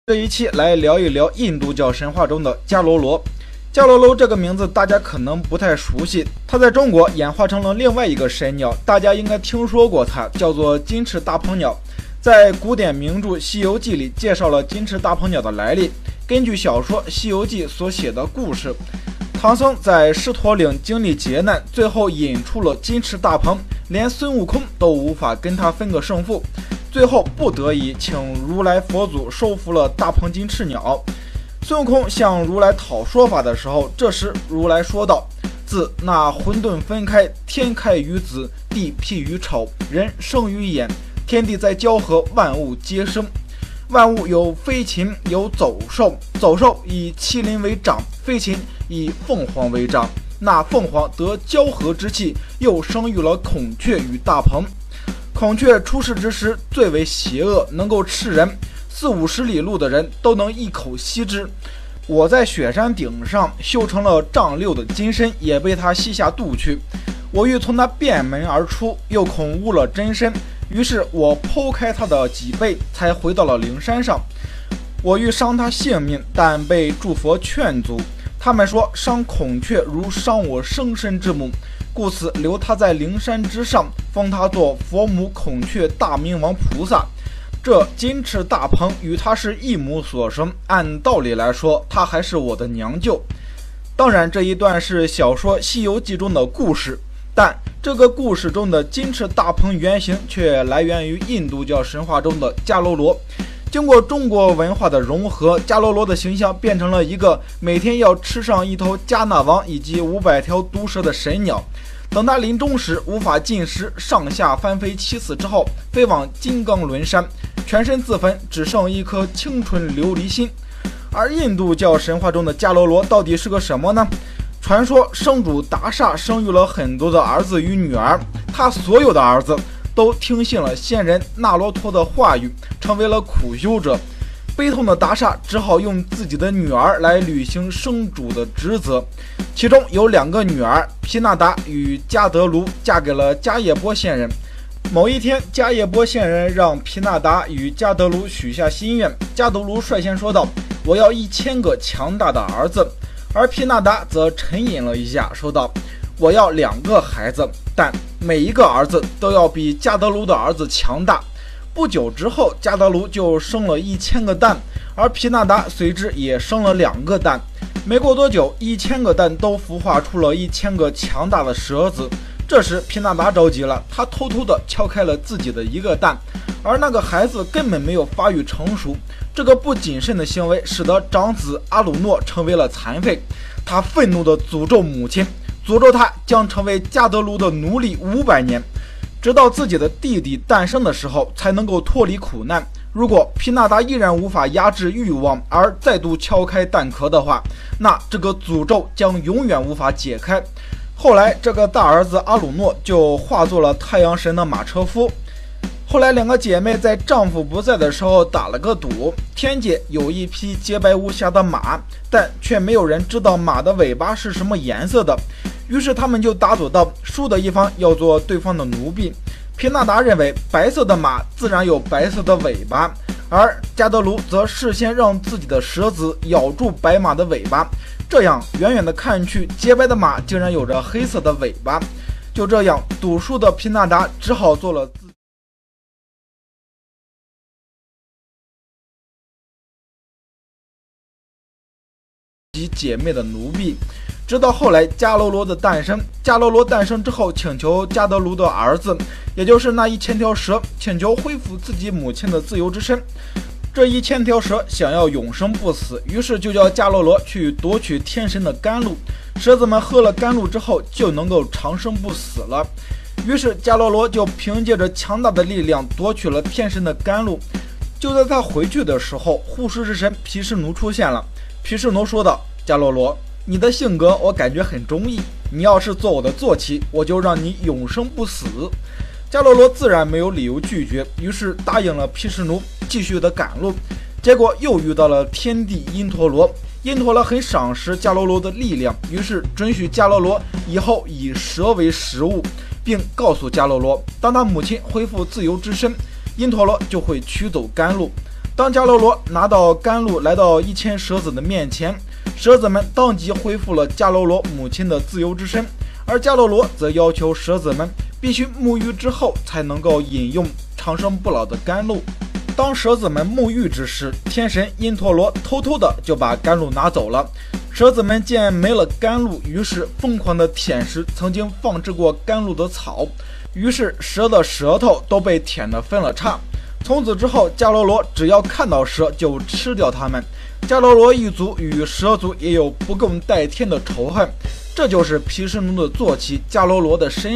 这一期来聊一聊印度教神话中的迦罗罗。迦罗罗这个名字大家可能不太熟悉，它在中国演化成了另外一个神鸟，大家应该听说过它，叫做金翅大鹏鸟。在古典名著《西游记》里介绍了金翅大鹏鸟的来历。根据小说《西游记》所写的故事，唐僧在狮驼岭经历劫难，最后引出了金翅大鹏，连孙悟空都无法跟他分个胜负。最后不得已请如来佛祖收服了大鹏金翅鸟。孙悟空向如来讨说法的时候，这时如来说道：自那混沌分开，天开于子，地辟于草，人生于眼，天地在交合，万物皆生。万物有飞禽，有走兽，走兽以麒麟为长，飞禽以凤凰为长。那凤凰得交合之气，又生育了孔雀与大鹏。孔雀出世之时最为邪恶，能够吃人，40-50里路的人都能一口吸之。我在雪山顶上修成了丈6的金身，也被他吸下肚去。我欲从他变门而出，又恐误了真身，于是我剖开他的脊背，才回到了灵山上。我欲伤他性命，但被诸佛劝阻。他们说伤孔雀如伤我生身之母，故此留他在灵山之上，封他做佛母孔雀大明王菩萨。这金翅大鹏与他是一母所生，按道理来说，他还是我的娘舅。当然，这一段是小说《西游记》中的故事，但这个故事中的金翅大鹏原型却来源于印度教神话中的迦罗罗。经过中国文化的融合，迦罗罗的形象变成了一个每天要吃上1头迦那王以及500条毒蛇的神鸟。等他临终时无法进食，上下翻飞7次之后，飞往金刚轮山，全身自焚，只剩一颗清纯琉璃心。而印度教神话中的迦罗罗到底是个什么呢？传说圣主达刹生育了很多的儿子与女儿，他所有的儿子都听信了仙人那罗陀的话语，成为了苦修者。悲痛的达刹只好用自己的女儿来履行生主的职责，其中有2个女儿，毗那达与迦德卢嫁给了迦叶波仙人。某一天，迦叶波仙人让毗那达与迦德卢许下心愿，迦德卢率先说道：我要1000个强大的儿子。而毗那达则沉吟了一下，说道：我要2个孩子，但每一个儿子都要比迦德卢的儿子强大。不久之后，迦德卢就生了1000个蛋，而毗那达随之也生了2个蛋。没过多久，1000个蛋都孵化出了1000个强大的蛇子。这时毗那达着急了，他偷偷地敲开了自己的1个蛋，而那个孩子根本没有发育成熟。这个不谨慎的行为使得长子阿鲁诺成为了残废。他愤怒地诅咒母亲，诅咒他将成为迦德卢的奴隶500年，直到自己的弟弟诞生的时候才能够脱离苦难。如果毗那达依然无法压制欲望而再度敲开蛋壳的话，那这个诅咒将永远无法解开。后来这个大儿子阿鲁诺就化作了太阳神的马车夫。后来2个姐妹在丈夫不在的时候打了个赌，天界有一匹洁白无瑕的马，但却没有人知道马的尾巴是什么颜色的。于是他们就打赌到输的一方要做对方的奴婢。毗那达认为白色的马自然有白色的尾巴，而迦德卢则事先让自己的蛇子咬住白马的尾巴，这样远远的看去，洁白的马竟然有着黑色的尾巴。就这样，赌输的毗那达只好做了自己姐妹的奴婢。直到后来迦罗罗的诞生，迦罗罗诞生之后，请求迦德卢的儿子，也就是那1000条蛇，请求恢复自己母亲的自由之身。这1000条蛇想要永生不死，于是就叫迦罗罗去夺取天神的甘露。蛇子们喝了甘露之后，就能够长生不死了。于是迦罗罗就凭借着强大的力量夺取了天神的甘露。就在他回去的时候，护食之神毗湿奴出现了。毗湿奴说道：迦罗罗，你的性格我感觉很中意，你要是做我的坐骑，我就让你永生不死。迦罗罗自然没有理由拒绝，于是答应了毗湿奴，继续的赶路。结果又遇到了天帝因陀罗，因陀罗很赏识迦罗罗的力量，于是准许迦罗罗以后以蛇为食物，并告诉迦罗罗，当他母亲恢复自由之身，因陀罗就会取走甘露。当迦楼罗拿到甘露来到一千蛇子的面前，蛇子们当即恢复了迦楼罗母亲的自由之身，而迦楼罗则要求蛇子们必须沐浴之后才能够饮用长生不老的甘露。当蛇子们沐浴之时，天神因陀罗偷偷的就把甘露拿走了。蛇子们见没了甘露，于是疯狂的舔食曾经放置过甘露的草，于是蛇的舌头都被舔得分了叉。从此之后，迦楼罗只要看到蛇就吃掉它们。迦楼罗一族与蛇族也有不共戴天的仇恨，这就是毗湿奴的坐骑迦楼罗的身